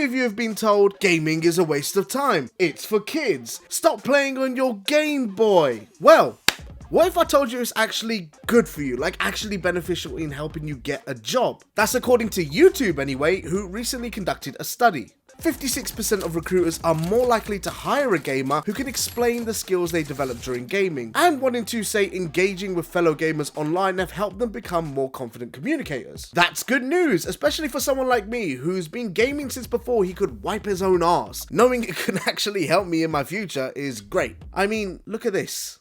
many of you have been told gaming is a waste of time? It's for kids. Stop playing on your Game Boy. Well, what if I told you it's actually good for you, like actually beneficial in helping you get a job? That's according to YouTube anyway, who recently conducted a study. 56% of recruiters are more likely to hire a gamer who can explain the skills they developed during gaming, and 1 in 2 say engaging with fellow gamers online have helped them become more confident communicators. That's good news, especially for someone like me who's been gaming since before he could wipe his own arse. Knowing it can actually help me in my future is great. I mean, look at this.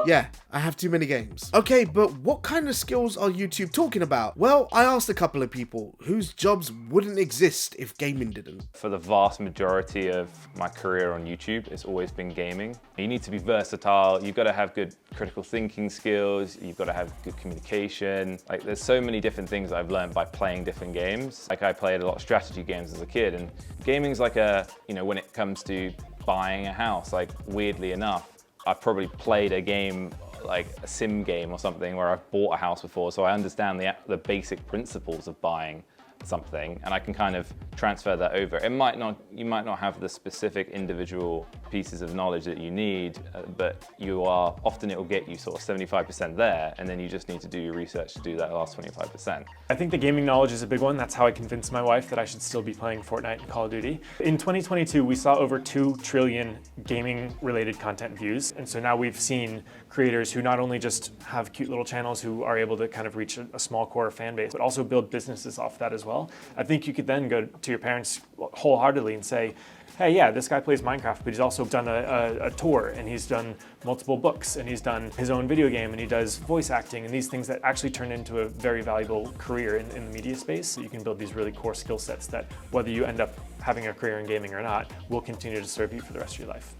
Yeah, I have too many games. Okay, but what kind of skills are YouTube talking about? Well, I asked a couple of people whose jobs wouldn't exist if gaming didn't. For the vast majority of my career on YouTube, it's always been gaming. You need to be versatile, you've got to have good critical thinking skills, you've got to have good communication. Like, there's so many different things I've learned by playing different games. Like, I played a lot of strategy games as a kid, and gaming's like when it comes to buying a house, like, weirdly enough, I've probably played a game, like a sim game or something, where I've bought a house before, so I understand the basic principles of buying something, and I can kind of transfer that over. You might not have the specific individual pieces of knowledge that you need, but often it will get you sort of 75% there, and then you just need to do your research to do that last 25%. I think the gaming knowledge is a big one. That's how I convinced my wife that I should still be playing Fortnite and Call of Duty. In 2022, we saw over 2 trillion gaming-related content views, and so now we've seen creators who not only just have cute little channels who are able to kind of reach a small core fan base, but also build businesses off that as well. I think you could then go to your parents wholeheartedly and say, hey, yeah, this guy plays Minecraft, but he's also done a tour, and he's done multiple books, and he's done his own video game, and he does voice acting, and these things that actually turn into a very valuable career in the media space. So you can build these really core skill sets that, whether you end up having a career in gaming or not, will continue to serve you for the rest of your life.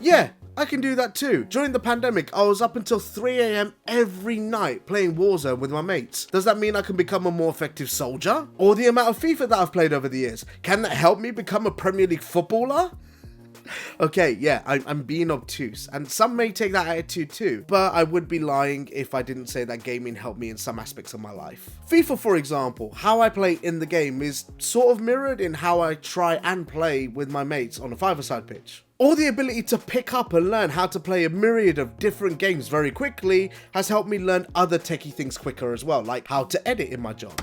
Yeah, I can do that too. During the pandemic, I was up until 3 AM every night playing Warzone with my mates. Does that mean I can become a more effective soldier? Or the amount of FIFA that I've played over the years, can that help me become a Premier League footballer? Okay, yeah, I'm being obtuse, and some may take that attitude too, but I would be lying if I didn't say that gaming helped me in some aspects of my life. FIFA, for example, how I play in the game is sort of mirrored in how I try and play with my mates on a five-a-side pitch. Or the ability to pick up and learn how to play a myriad of different games very quickly has helped me learn other techie things quicker as well, like how to edit in my job.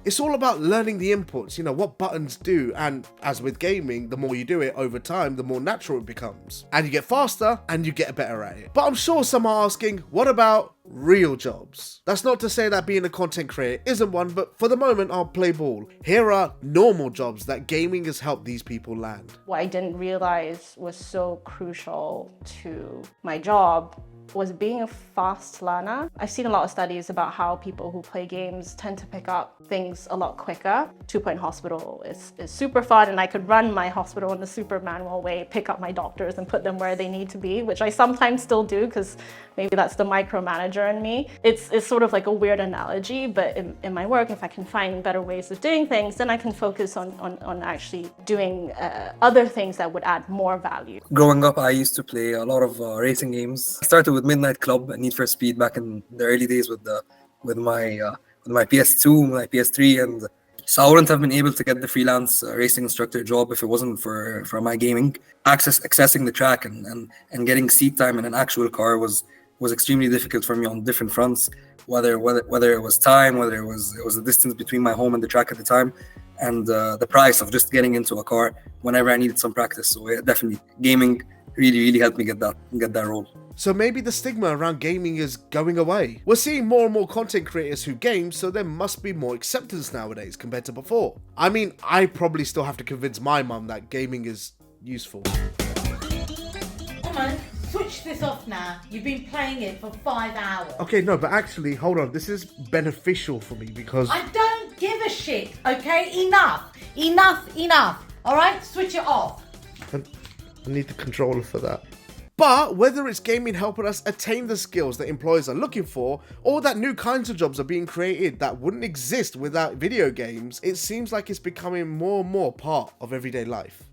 It's all about learning the inputs, what buttons do, and as with gaming, the more you do it over time, the more natural it becomes. And you get faster, and you get better at it. But I'm sure some are asking, what about real jobs? That's not to say that being a content creator isn't one, but for the moment, I'll play ball. Here are normal jobs that gaming has helped these people land. What I didn't realize was so crucial to my job was being a fast learner. I've seen a lot of studies about how people who play games tend to pick up things a lot quicker. 2 Point Hospital is super fun, and I could run my hospital in a super manual way, pick up my doctors and put them where they need to be, which I sometimes still do because maybe that's the micromanager in me. It's sort of like a weird analogy, but in my work, if I can find better ways of doing things, then I can focus on actually doing other things that would add more value. Growing up, I used to play a lot of racing games. I started with Midnight Club and Need for Speed back in the early days with my PS2, my PS3, and so I wouldn't have been able to get the freelance racing instructor job if it wasn't for my gaming. Accessing the track and getting seat time in an actual car was extremely difficult for me on different fronts, whether it was time, whether it was the distance between my home and the track at the time, and the price of just getting into a car whenever I needed some practice. So yeah, definitely gaming really helped me get that role. So maybe the stigma around gaming is going away. We're seeing more and more content creators who game, so there must be more acceptance nowadays compared to before. I mean, I probably still have to convince my mum that gaming is useful. Omar, switch this off now. You've been playing it for 5 hours. Okay, no, but actually, hold on. This is beneficial for me because... I don't give a shit, okay? Enough. All right, switch it off. I need the controller for that. But whether it's gaming helping us attain the skills that employers are looking for, or that new kinds of jobs are being created that wouldn't exist without video games, it seems like it's becoming more and more part of everyday life.